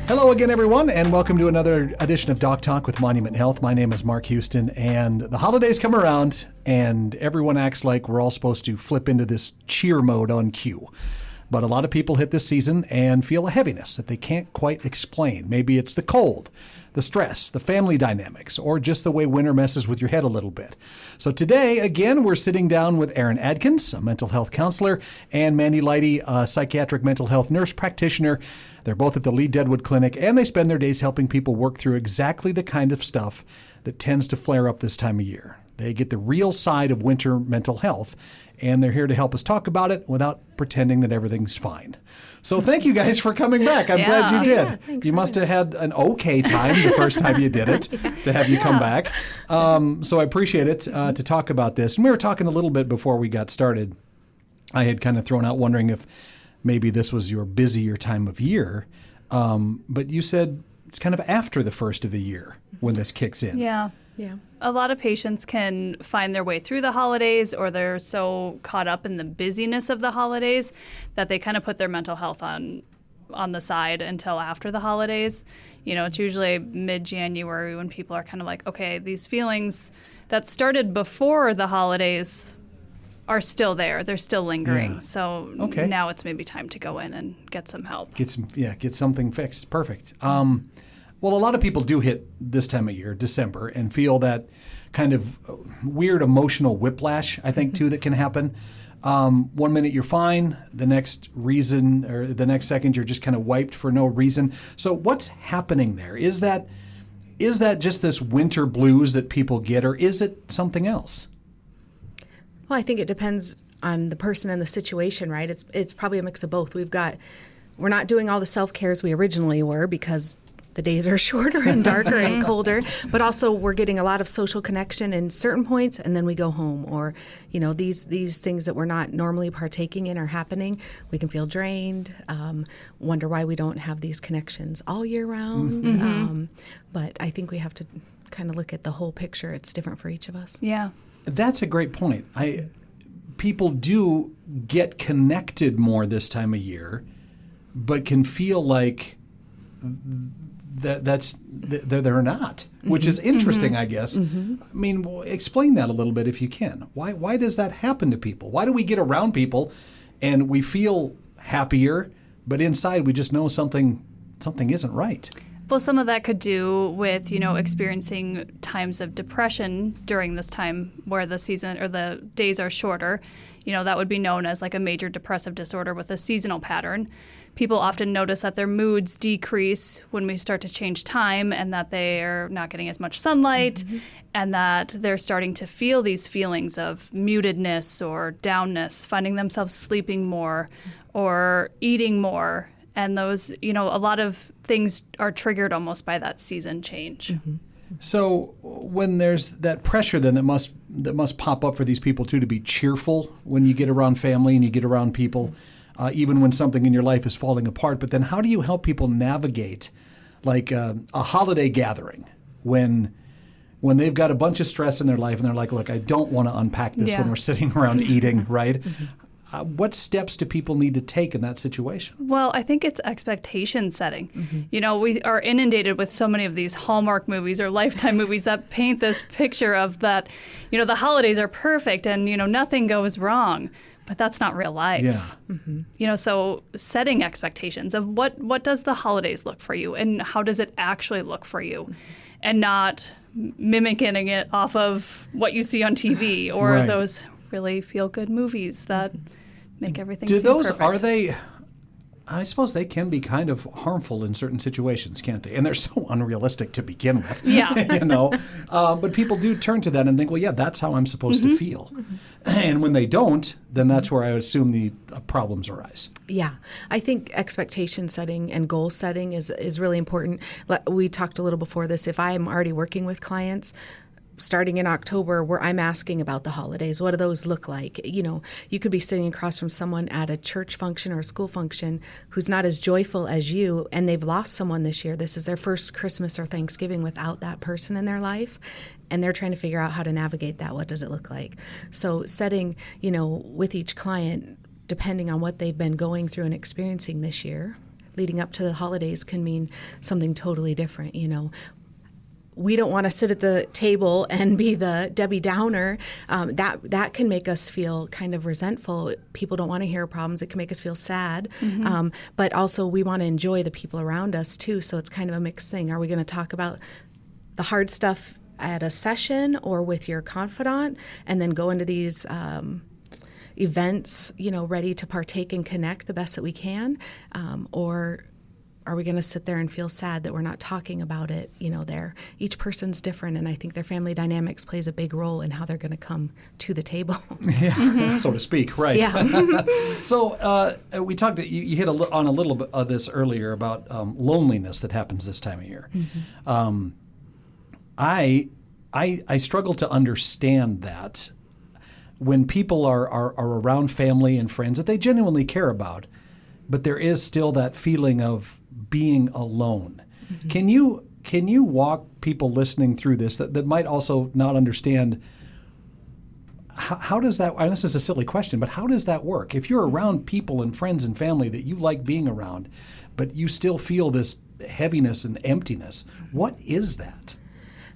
Hello again, everyone, and welcome to another edition of Doc Talk with Monument Health. My name is Mark Houston, and the holidays come around, and everyone acts like we're all supposed to flip into this cheer mode on cue. But a lot of people hit this season and feel a heaviness that they can't quite explain. Maybe it's the cold, the stress, the family dynamics, or just the way winter messes with your head a little bit. So today, again, we're sitting down with Erin Adkins, a mental health counselor, and Mandi Leiti, a psychiatric mental health nurse practitioner. They're both at the Lead-Deadwood clinic, and they spend their days helping people work through exactly the kind of stuff that tends to flare up this time of year. They get the real side of winter mental health, and they're here to help us talk about it without pretending that everything's fine. So thank you guys for coming back. I'm glad you did. Yeah, you must have had an okay time the first time you did it to have you come back. So I appreciate it to talk about this. And we were talking a little bit before we got started. I had kind of thrown out wondering if maybe this was your busier time of year. But you said it's kind of after the first of the year when this kicks in. Yeah. A lot of patients can find their way through the holidays, or they're so caught up in the busyness of the holidays that they kind of put their mental health on the side until after the holidays. You know, it's usually mid-January when people are kind of like, okay, these feelings that started before the holidays are still there. They're still lingering. Yeah. So now it's maybe time to go in and get some help. Get something fixed. Perfect. Well, a lot of people do hit this time of year, December, and feel that kind of weird emotional whiplash, I think, too, that can happen. 1 minute you're fine, the next second you're just kind of wiped for no reason. So what's happening there? Is that just this winter blues that people get, or is it something else? Well, I think it depends on the person and the situation, right? It's probably a mix of both. We're not doing all the self-care as we originally were because the days are shorter and darker and colder, but also we're getting a lot of social connection in certain points, and then we go home, or these things that we're not normally partaking in are happening. We can feel drained, wonder why we don't have these connections all year round. Mm-hmm. But I think we have to kind of look at the whole picture. It's different for each of us. Yeah. That's a great point. People do get connected more this time of year, but can feel like they're not, which is interesting, I guess. I mean, explain that a little bit if you can. Why does that happen to people? Why do we get around people and we feel happier, but inside we just know something isn't right? Well, some of that could do with, experiencing times of depression during this time where the season or the days are shorter. That would be known as like a major depressive disorder with a seasonal pattern. People often notice that their moods decrease when we start to change time, and that they are not getting as much sunlight, and that they're starting to feel these feelings of mutedness or downness, finding themselves sleeping more or eating more. And those, a lot of things are triggered almost by that season change. So when there's that pressure then that must pop up for these people too, to be cheerful when you get around family and you get around people, even when something in your life is falling apart. But then how do you help people navigate like a holiday gathering when they've got a bunch of stress in their life and they're like, look, I don't want to unpack this when we're sitting around eating, right? What steps do people need to take in that situation? Well, I think it's expectation setting. We are inundated with so many of these Hallmark movies or Lifetime movies that paint this picture of that, the holidays are perfect and, nothing goes wrong. But that's not real life. Yeah. So setting expectations of what does the holidays look for you and how does it actually look for you, and not mimicking it off of what you see on TV or those really feel-good movies that make everything seem perfect. I suppose they can be kind of harmful in certain situations, can't they? And they're so unrealistic to begin with. Yeah. But people do turn to that and think, well, yeah, that's how I'm supposed to feel. And when they don't, then that's where I would assume the problems arise. Yeah. I think expectation setting and goal setting is really important. We talked a little before this. If I'm already working with clients, starting in October, where I'm asking about the holidays. What do those look like? You could be sitting across from someone at a church function or a school function who's not as joyful as you, and they've lost someone this year. This is their first Christmas or Thanksgiving without that person in their life, and they're trying to figure out how to navigate that. What does it look like? So setting, with each client, depending on what they've been going through and experiencing this year, leading up to the holidays can mean something totally different. We don't want to sit at the table and be the Debbie Downer. That can make us feel kind of resentful. People don't want to hear problems. It can make us feel sad. But also we want to enjoy the people around us too. So it's kind of a mixed thing. Are we going to talk about the hard stuff at a session or with your confidant and then go into these events, ready to partake and connect the best that we can? Or are we going to sit there and feel sad that we're not talking about it, there? Each person's different, and I think their family dynamics plays a big role in how they're going to come to the table. Yeah, so to speak, right. Yeah. So we talked, you hit on a little bit of this earlier about loneliness that happens this time of year. I struggle to understand that when people are around family and friends that they genuinely care about, but there is still that feeling of being alone. Can you walk people listening through this that might also not understand how does that, and this is a silly question, but how does that work? If you're around people and friends and family that you like being around, but you still feel this heaviness and emptiness, what is that?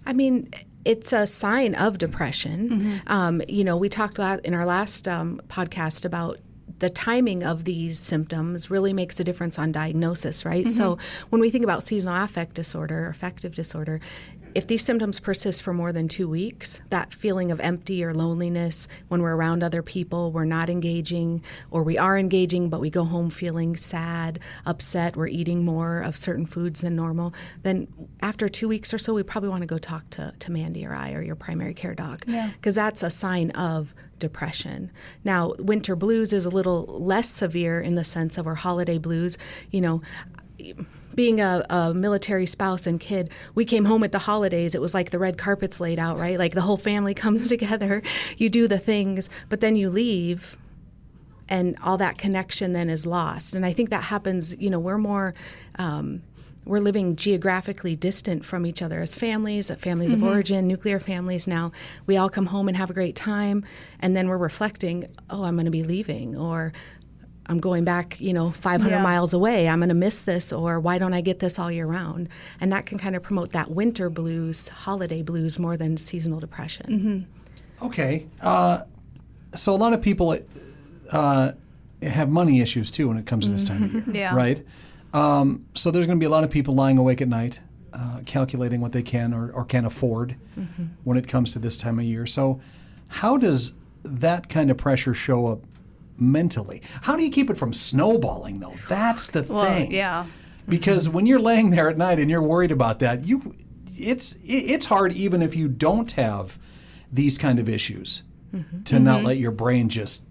I mean, it's a sign of depression. We talked in our last podcast about the timing of these symptoms really makes a difference on diagnosis, right? So when we think about seasonal affect disorder or affective disorder, if these symptoms persist for more than 2 weeks, that feeling of empty or loneliness when we're around other people, we're not engaging, or we are engaging, but we go home feeling sad, upset, we're eating more of certain foods than normal, then after 2 weeks or so, we probably want to go talk to Mandi or I or your primary care doc, because that's a sign of depression. Now, winter blues is a little less severe in the sense of our holiday blues. Being a military spouse and kid, we came home at the holidays. It was like the red carpet's laid out, right? Like the whole family comes together. You do the things, but then you leave, and all that connection then is lost. And I think that happens, we're more, we're living geographically distant from each other as families of origin, nuclear families now. We all come home and have a great time, and then we're reflecting, oh, I'm going to be leaving, or I'm going back, 500 miles away. I'm going to miss this, or why don't I get this all year round? And that can kind of promote that winter blues, holiday blues, more than seasonal depression. Okay. So a lot of people have money issues, too, when it comes to this time of year, right? So there's going to be a lot of people lying awake at night, calculating what they can or can afford when it comes to this time of year. So how does that kind of pressure show up mentally? How do you keep it from snowballing, though? That's the thing. Yeah. Because when you're laying there at night and you're worried about that, it's hard even if you don't have these kind of issues to not let your brain just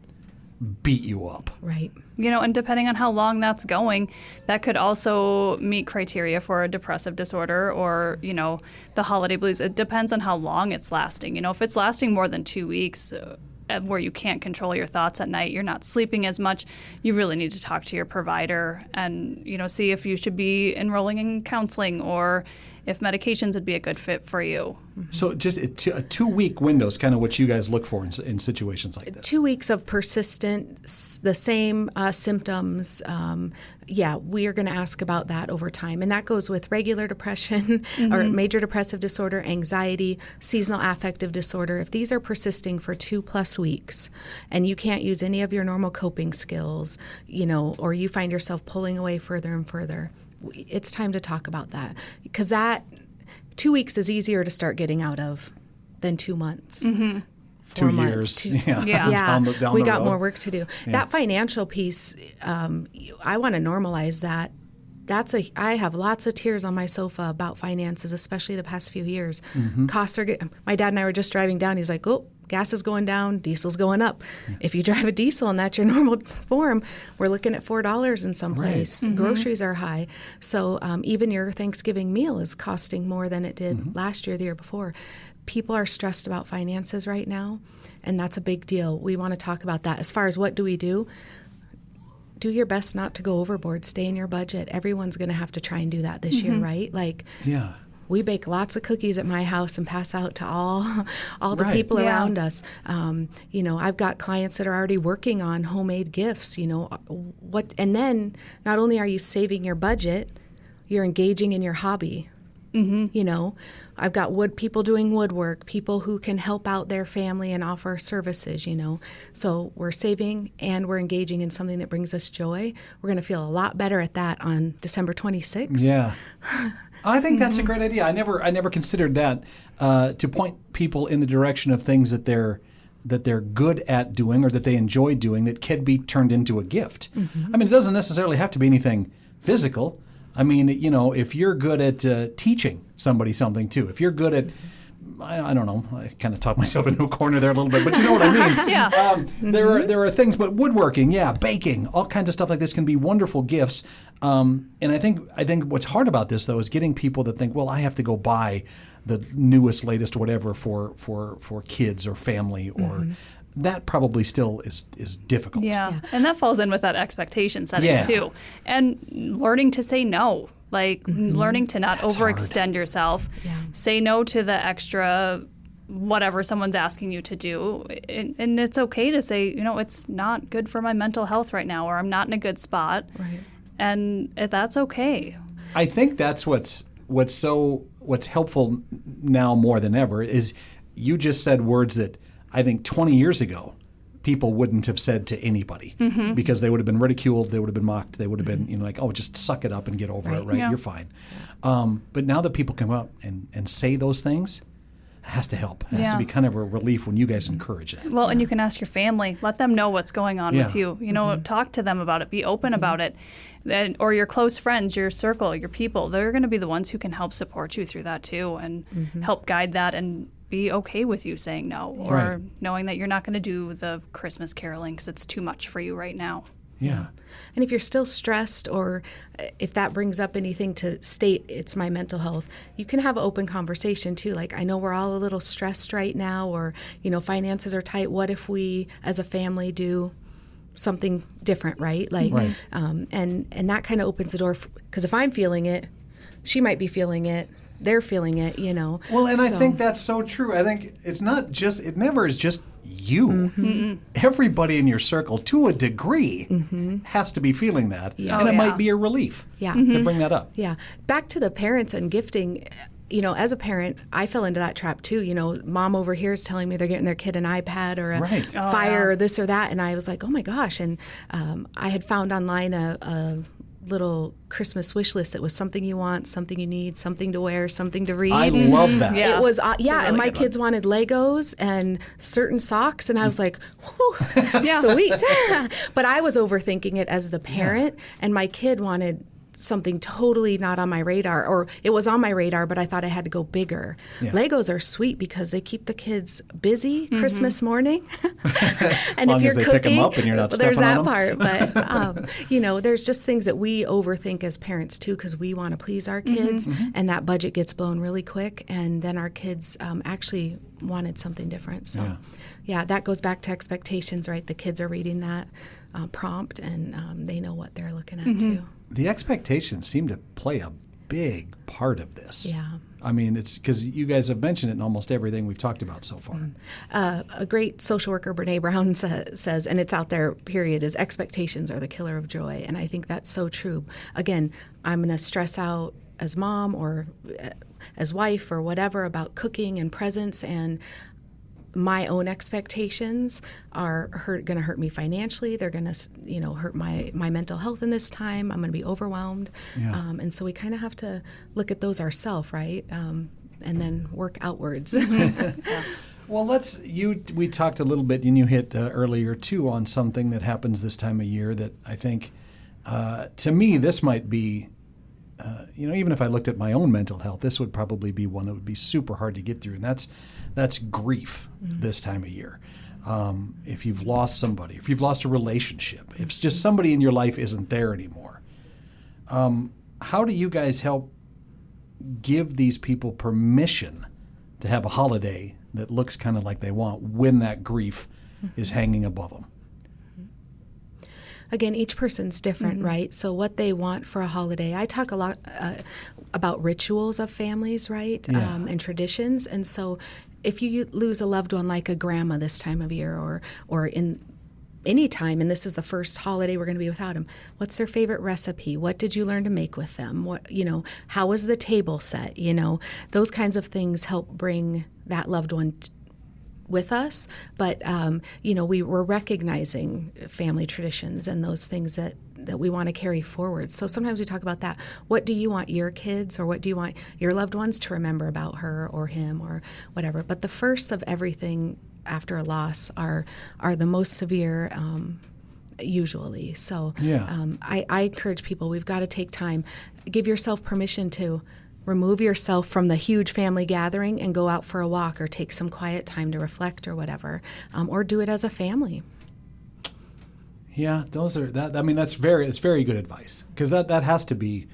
beat you up. Right. And depending on how long that's going, that could also meet criteria for a depressive disorder or, the holiday blues. It depends on how long it's lasting. If it's lasting more than 2 weeks, where you can't control your thoughts at night, you're not sleeping as much, you really need to talk to your provider and, see if you should be enrolling in counseling or if medications would be a good fit for you. So just a 2-week window is kind of what you guys look for in situations like this. 2 weeks of persistent, the same symptoms. We are going to ask about that over time. And that goes with regular depression or major depressive disorder, anxiety, seasonal affective disorder. If these are persisting for 2+ weeks and you can't use any of your normal coping skills, or you find yourself pulling away further and further, it's time to talk about that, because that 2 weeks is easier to start getting out of than 2 months. 2 years. Down we got road. more work to do. Yeah. That financial piece, I want to normalize that. I have lots of tears on my sofa about finances, especially the past few years. Costs are my dad and I were just driving down. He's like, oh, gas is going down, diesel's going up. If you drive a diesel and that's your normal form, we're looking at $4 in some place. Groceries are high. So even your Thanksgiving meal is costing more than it did last year, the year before. People are stressed about finances right now, and that's a big deal. We want to talk about that. As far as what do we do? Do your best not to go overboard. Stay in your budget. Everyone's going to have to try and do that this year, right? we bake lots of cookies at my house and pass out to all the Right. people Yeah. around us. I've got clients that are already working on homemade gifts. And then not only are you saving your budget, you're engaging in your hobby. I've got people doing woodwork, people who can help out their family and offer services, So we're saving and we're engaging in something that brings us joy. We're going to feel a lot better at that on December 26th. Yeah. I think that's a great idea. I never considered that, to point people in the direction of things that they're good at doing or that they enjoy doing that can be turned into a gift. I mean, it doesn't necessarily have to be anything physical. I mean, if you're good at teaching somebody something too, if you're good at, I don't know, I kind of talked myself into a corner there a little bit, but you know what I mean. Yeah. There are things, but woodworking, baking, all kinds of stuff like this can be wonderful gifts. And I think what's hard about this though is getting people to think, well, I have to go buy the newest, latest, whatever for kids or family or. That probably still is difficult. Yeah. And that falls in with that expectation setting Yeah. too. And learning to say no, like learning to not That's overextend yourself. Yeah. Say no to the extra whatever someone's asking you to do. And it's okay to say, it's not good for my mental health right now, or I'm not in a good spot. Right. And that's okay. I think that's what's helpful now more than ever is you just said words that I think 20 years ago, people wouldn't have said to anybody because they would have been ridiculed, they would have been mocked, they would have been, like, oh, just suck it up and get over it, right? Yeah. You're fine. But now that people come out and say those things, it has to help. It has to Yeah. be kind of a relief when you guys encourage it. Well, and you can ask your family. Let them know what's going on with Yeah. you. Talk to them about it. Be open about it. Or your close friends, your circle, your people. They're going to be the ones who can help support you through that too and help guide that and be okay with you saying no or Right. knowing that you're not going to do the Christmas caroling because it's too much for you right now. Yeah. And if you're still stressed or if that brings up anything to state it's my mental health, you can have an open conversation too. Like, I know we're all a little stressed right now or, finances are tight. What if we as a family do something different, right? Like, Right. And that kind of opens the door because if I'm feeling it, she might be feeling it. They're feeling it, Well, and I So- think that's so true. I think it never is just you. Everybody in your circle, to a degree, has to be feeling that. Yeah. And Oh, it yeah. might be a relief Yeah. to bring that up. Yeah. Back to the parents and gifting. As a parent, I fell into that trap too. Mom over here is telling me they're getting their kid an iPad or a Right. Fire yeah. or this or that. And I was like, oh my gosh. And I had found online a little Christmas wish list that was something you want, something you need, something to wear, something to read. I love that. Yeah. It was, It's a and really my good kids wanted Legos and certain socks, and I was like, whew, sweet. But I was overthinking it as the parent, and my kid wanted something totally not on my radar, or it was on my radar, but I thought I had to go bigger. Yeah. Legos are sweet because they keep the kids busy Christmas morning. And Long if as you're they pick 'em cooking, up and you're not there's stepping that on 'em. part. But there's just things that we overthink as parents too, because we want to please our kids, and that budget gets blown really quick, and then our kids actually wanted something different. So, yeah, that goes back to expectations, right? The kids are reading that prompt, and they know what they're looking at too. The expectations seem to play a big part of this. Yeah. I mean, it's because you guys have mentioned it in almost everything we've talked about so far. A great social worker, Brene Brown, says, and it's out there, period, is expectations are the killer of joy. And I think that's so true. Again, I'm going to stress out as mom or as wife or whatever about cooking and presents, and my own expectations are going to hurt me financially. They're going to, hurt my mental health in this time. I'm going to be overwhelmed. Yeah. And so we kind of have to look at those ourselves, right? And then work outwards. Well, we talked a little bit, and you hit earlier too on something that happens this time of year that I think, to me, this might be, even if I looked at my own mental health, this would probably be one that would be super hard to get through, and that's grief this time of year. If you've lost somebody, if you've lost a relationship, if it's just somebody in your life isn't there anymore, how do you guys help give these people permission to have a holiday that looks kind of like they want when that grief is hanging above them? Again, each person's different, right? So what they want for a holiday, I talk a lot about rituals of families, right? And traditions. And so if you lose a loved one like a grandma this time of year or in any time, and this is the first holiday we're going to be without them, what's their favorite recipe? What did you learn to make with them? What, how was the table set? Those kinds of things help bring that loved one with us. But, we were recognizing family traditions and those things that we want to carry forward. So sometimes we talk about that. What do you want your kids or what do you want your loved ones to remember about her or him or whatever? But the first of everything after a loss are the most severe usually. So I encourage people, we've got to take time. Give yourself permission to remove yourself from the huge family gathering and go out for a walk or take some quiet time to reflect or whatever, or do it as a family. Yeah, those are that. I mean, it's very good advice because that has to be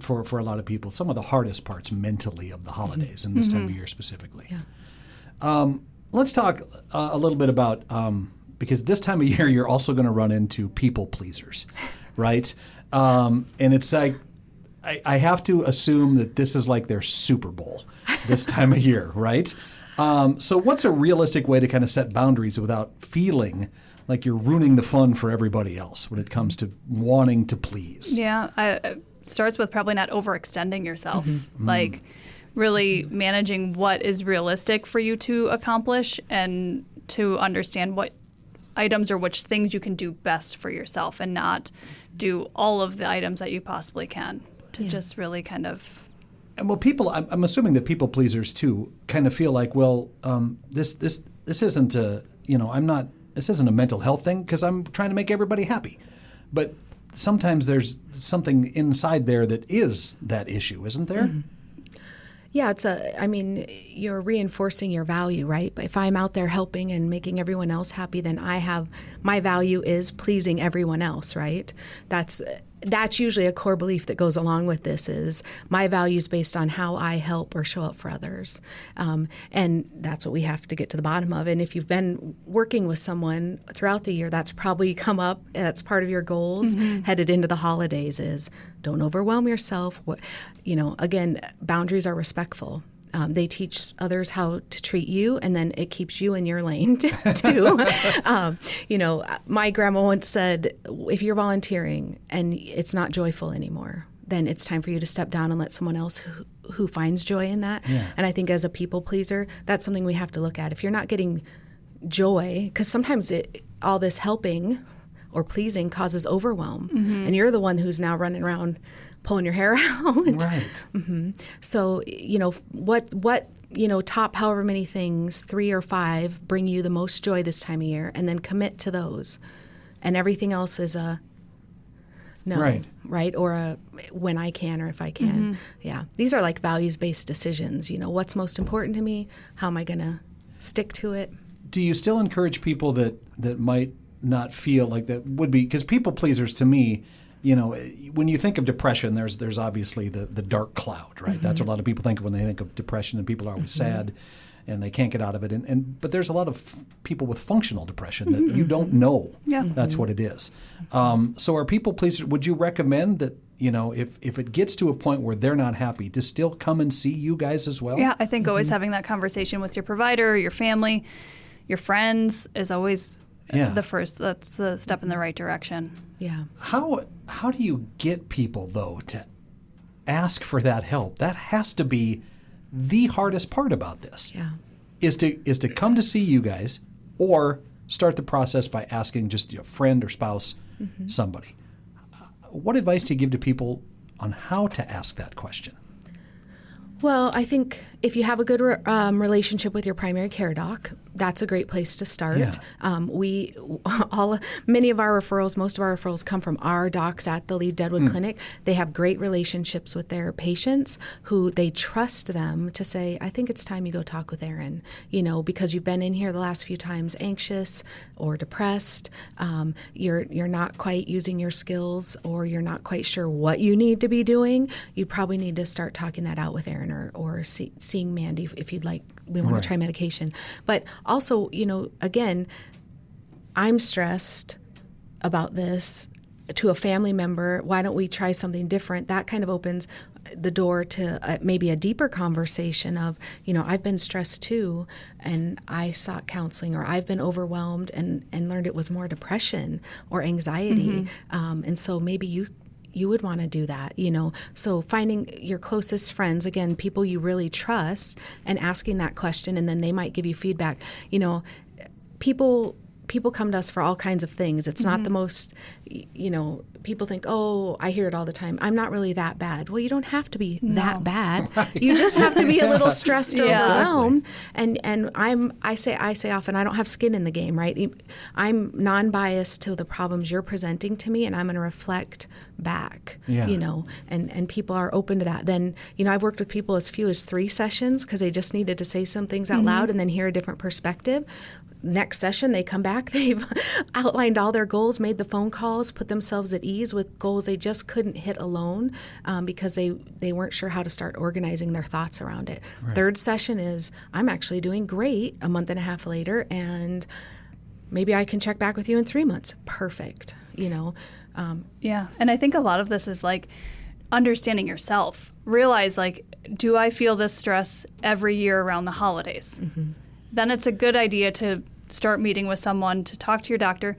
for a lot of people some of the hardest parts mentally of the holidays and this time of year specifically. Yeah. Let's talk a little bit about because this time of year you're also going to run into people pleasers, right? And it's like I have to assume that this is like their Super Bowl this time of year, right? So what's a realistic way to kind of set boundaries without feeling like you're ruining the fun for everybody else when it comes to wanting to please? Yeah, it starts with probably not overextending yourself. Like really managing what is realistic for you to accomplish and to understand what items or which things you can do best for yourself and not do all of the items that you possibly can to just really kind of... And well, I'm assuming that people pleasers too kind of feel like, well, this isn't this isn't a mental health thing because I'm trying to make everybody happy. But sometimes there's something inside there that is that issue, isn't there? Yeah, you're reinforcing your value, right? But if I'm out there helping and making everyone else happy, then my value is pleasing everyone else, right? That's usually a core belief that goes along with this is my value is based on how I help or show up for others. And that's what we have to get to the bottom of. And if you've been working with someone throughout the year, that's probably come up. That's part of your goals headed into the holidays is don't overwhelm yourself. Again, boundaries are respectful. They teach others how to treat you, and then it keeps you in your lane too. My grandma once said, if you're volunteering and it's not joyful anymore, then it's time for you to step down and let someone else who finds joy in that. Yeah. And I think as a people pleaser, that's something we have to look at. If you're not getting joy, because sometimes all this helping or pleasing causes overwhelm, and you're the one who's now running around pulling your hair out. Right. So, what top however many things, 3 or 5, bring you the most joy this time of year, and then commit to those. And everything else is a no, right? Or a when I can or if I can. Yeah. These are like values-based decisions. What's most important to me? How am I going to stick to it? Do you still encourage people that might not feel like that would be, because people pleasers to me, when you think of depression, there's obviously the dark cloud, right? That's what a lot of people think of when they think of depression, and people are always sad and they can't get out of it. But there's a lot of people with functional depression that you don't know that's what it is. So are people pleasers, would you recommend that, if it gets to a point where they're not happy, to still come and see you guys as well? Yeah, I think always having that conversation with your provider, your family, your friends is always that's the step in the right direction. Yeah. How do you get people, though, to ask for that help? That has to be the hardest part about this. Yeah. Is to come to see you guys or start the process by asking just a friend or spouse, somebody. What advice do you give to people on how to ask that question? Well, I think if you have a good relationship with your primary care doc, that's a great place to start. Yeah. Many of our referrals, most of our referrals come from our docs at the Lead-Deadwood Clinic. They have great relationships with their patients who they trust them to say, I think it's time you go talk with Erin, because you've been in here the last few times anxious or depressed. You're not quite using your skills, or you're not quite sure what you need to be doing. You probably need to start talking that out with Erin or seeing Mandi if you'd like. We want to try medication. But also, again, I'm stressed. about this to a family member, why don't we try something different? That kind of opens the door to maybe a deeper conversation of, I've been stressed too, and I sought counseling, or I've been overwhelmed and learned it was more depression or anxiety. And so maybe you would want to do that, So finding your closest friends, again, people you really trust, and asking that question, and then they might give you feedback. People come to us for all kinds of things. It's not the most, people think, oh, I hear it all the time, I'm not really that bad. Well, you don't have to be that bad. Right. You just have to be a little stressed or overwhelmed. And I say often, I don't have skin in the game, right? I'm non-biased to the problems you're presenting to me, and I'm going to reflect back, and people are open to that. Then, I've worked with people as few as 3 sessions because they just needed to say some things out loud and then hear a different perspective. Next session, they come back, they've outlined all their goals, made the phone calls, put themselves at ease with goals they just couldn't hit alone because they weren't sure how to start organizing their thoughts around it. Right. Third session is, I'm actually doing great a month and a half later, and maybe I can check back with you in 3 months. Perfect, Yeah, and I think a lot of this is like understanding yourself. Realize, do I feel this stress every year around the holidays? Then it's a good idea to start meeting with someone, to talk to your doctor.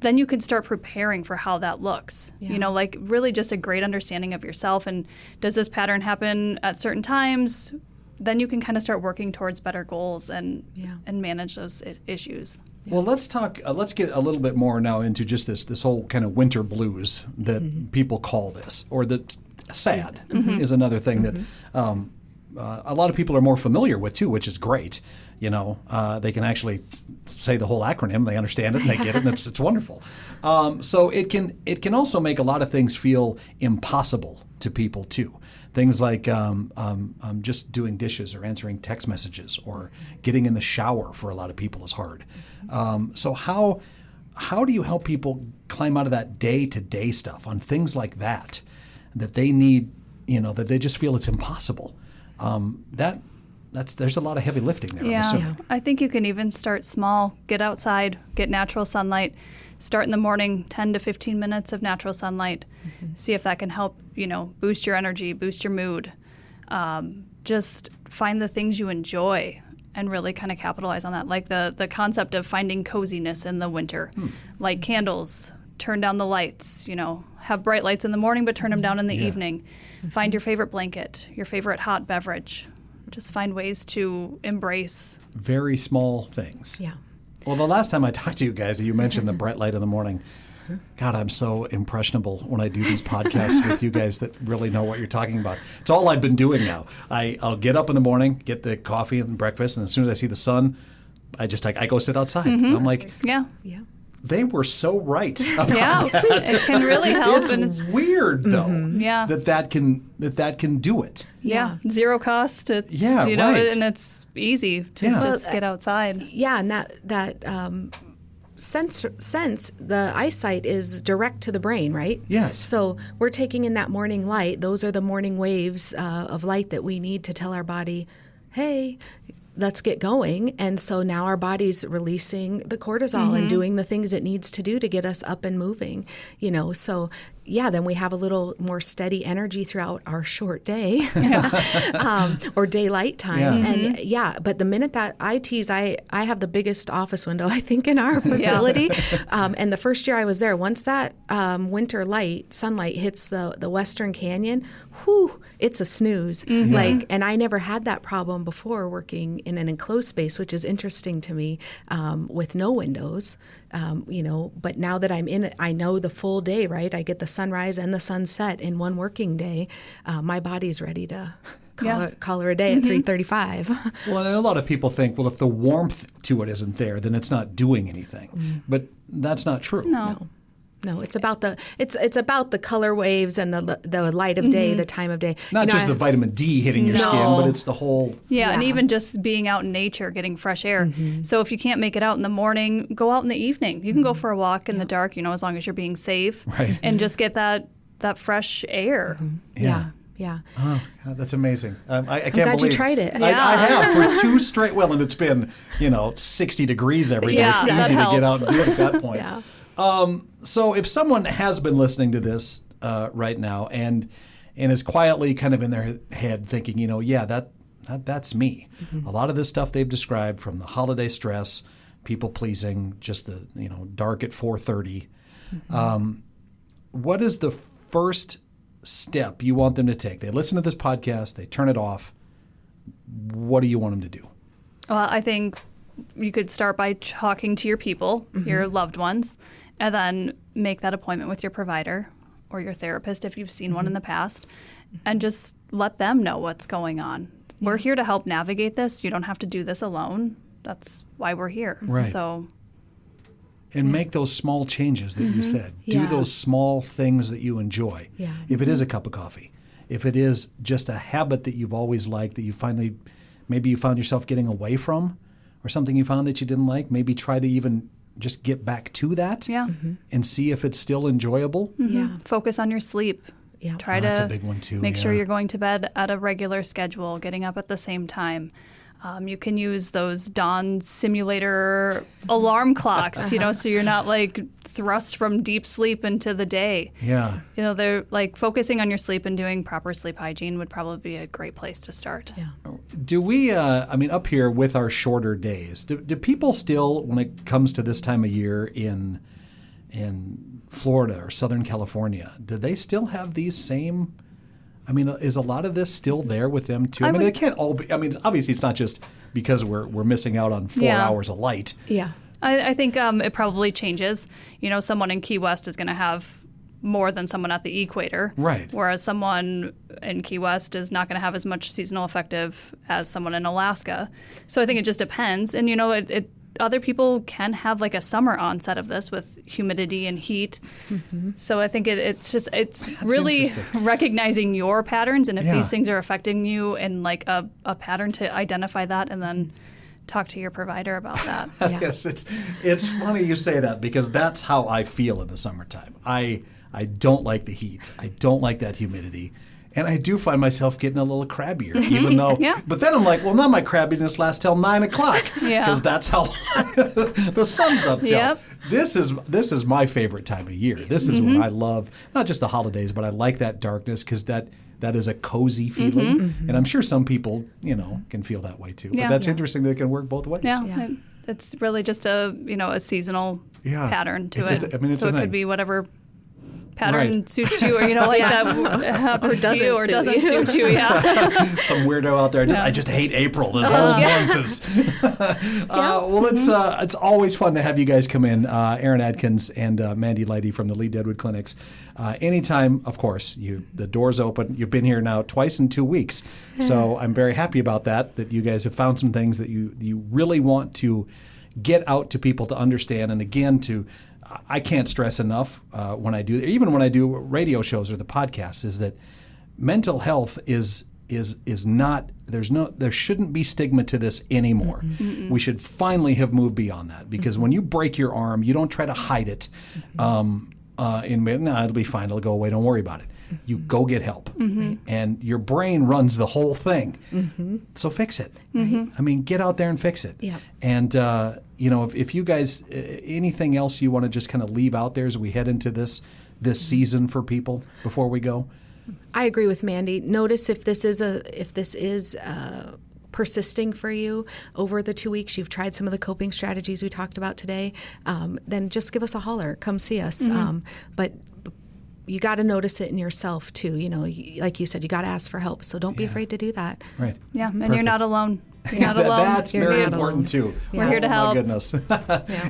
Then you can start preparing for how that looks. Yeah. Really just a great understanding of yourself. And does this pattern happen at certain times? Then you can kind of start working towards better goals and manage those issues. Yeah. Well, let's talk. Let's get a little bit more now into just this whole kind of winter blues that people call this, or that SAD is another thing that a lot of people are more familiar with too, which is great. They can actually say the whole acronym. They understand it and they get it, and it's wonderful. So it can also make a lot of things feel impossible to people too. Things like just doing dishes or answering text messages or getting in the shower for a lot of people is hard. So how do you help people climb out of that day-to-day stuff on things like that they need, that they just feel it's impossible? There's a lot of heavy lifting there. Yeah, I think you can even start small. Get outside, get natural sunlight. Start in the morning, 10 to 15 minutes of natural sunlight. See if that can help, boost your energy, boost your mood. Just find the things you enjoy and really kind of capitalize on that. Like the concept of finding coziness in the winter. Light candles, turn down the lights, have bright lights in the morning but turn them down in the evening. Find your favorite blanket, your favorite hot beverage. Just find ways to embrace very small things. Yeah. Well, the last time I talked to you guys, you mentioned the bright light in the morning. God, I'm so impressionable when I do these podcasts with you guys that really know what you're talking about. It's all I've been doing now. I'll get up in the morning, get the coffee and breakfast, and as soon as I see the sun, I go sit outside. And I'm like, yeah. They were so right about that. It can really help. It's weird though. That can do it. Yeah. Zero cost. It's, right. And it's easy to just get outside. Yeah, and that sense, the eyesight is direct to the brain, right? Yes. So we're taking in that morning light. Those are the morning waves of light that we need to tell our body, hey, let's get going. And so now our body's releasing the cortisol and doing the things it needs to do to get us up and moving, So then we have a little more steady energy throughout our short day or daylight time. And but the minute that I have the biggest office window, I think, in our facility. And the first year I was there, once that winter sunlight hits the Western Canyon, it's a snooze. And I never had that problem before working in an enclosed space, which is interesting to me, with no windows. But now that I'm in it, I know the full day, right? I get the sunrise and the sunset in one working day. My body's ready to call her a day at 3:35. Well, and a lot of people think, well, if the warmth to it isn't there, then it's not doing anything. But that's not true. No, it's about the color waves and the light of day, the time of day. Not just the vitamin D hitting your skin, but it's the whole. Yeah, and even just being out in nature, getting fresh air. So if you can't make it out in the morning, go out in the evening. You can go for a walk in the dark, as long as you're being safe, right? And just get that fresh air. Yeah. Oh, God, that's amazing. I can't I'm glad believe you tried it. I have for 2 straight. Well, and it's been 60 degrees every day. It's easy to get out and do it at that point. So if someone has been listening to this right now and is quietly kind of in their head thinking, that's me. A lot of this stuff they've described, from the holiday stress, people pleasing, just the dark at 4:30. What is the first step you want them to take? They listen to this podcast, they turn it off. What do you want them to do? Well, I think you could start by talking to your people, your loved ones, and then make that appointment with your provider or your therapist if you've seen one in the past, and just let them know what's going on. We're here to help navigate this. You don't have to do this alone. That's why we're here. Right. And make those small changes that you said. Do those small things that you enjoy. Yeah. If it is a cup of coffee, if it is just a habit that you've always liked that you finally, maybe you found yourself getting away from, or something you found that you didn't like, maybe try to even just get back to that and see if it's still enjoyable. Yeah. Focus on your sleep. Yeah. Try That's to a big one too. make sure you're going to bed at a regular schedule, getting up at the same time. You can use those dawn simulator alarm clocks, so you're not like thrust from deep sleep into the day. Yeah. They're like focusing on your sleep and doing proper sleep hygiene would probably be a great place to start. Yeah. Do we, up here with our shorter days, do people still, when it comes to this time of year in Florida or Southern California, do they still have these same... is a lot of this still there with them too? They can't all be. Obviously it's not just because we're missing out on 4 hours of light. Yeah. I think it probably changes. Someone in Key West is going to have more than someone at the equator. Right. Whereas someone in Key West is not going to have as much seasonal affective as someone in Alaska. So I think it just depends. And, other people can have like a summer onset of this with humidity and heat. So I think it's really recognizing your patterns, and if these things are affecting you, and like a pattern to identify that and then talk to your provider about that. Yes, it's funny you say that, because that's how I feel in the summertime. I don't like the heat. I don't like that humidity. And I do find myself getting a little crabbier, even though. But then I'm like, well, now my crabbiness lasts till 9 o'clock, because that's how long the sun's up till. Yep. This is my favorite time of year. This is when I love not just the holidays, but I like that darkness, because that is a cozy feeling. And I'm sure some people, can feel that way too. But that's interesting that it can work both ways. Yeah. It's really just a seasonal pattern to it. It's so it could be whatever pattern suits you, or that happens to you or doesn't suit you. Some weirdo out there. I just hate April. The whole month is. Well, it's always fun to have you guys come in, Erin Adkins and Mandi Leiti from the Lead-Deadwood clinics. Anytime, of course, the door's open. You've been here now twice in 2 weeks, so I'm very happy about that. That you guys have found some things that you really want to get out to people to understand, and again I can't stress enough when I do radio shows or the podcasts, is that mental health is not, there shouldn't be stigma to this anymore. We should finally have moved beyond that, because when you break your arm, you don't try to hide it. It'll be fine, it'll go away, don't worry about it. You go get help. And your brain runs the whole thing. So fix it. Get out there and fix it. Yeah. And if you guys, anything else you want to just kind of leave out there as we head into this season for people before we go? I agree with Mandi. Notice if this is persisting for you over the 2 weeks, you've tried some of the coping strategies we talked about today, then just give us a holler. Come see us. But you got to notice it in yourself too. Like you said, you got to ask for help. So don't be afraid to do that. Right. Yeah, and Perfect. You're not alone. You're not alone. That's very important too. We're here to help. My goodness. And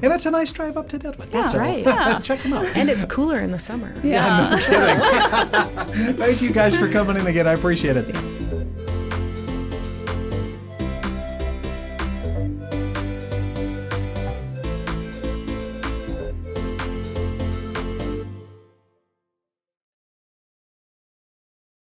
it's a nice drive up to Deadwood. That's right. Check them out. And it's cooler in the summer. No kidding. Thank you guys for coming in again. I appreciate it.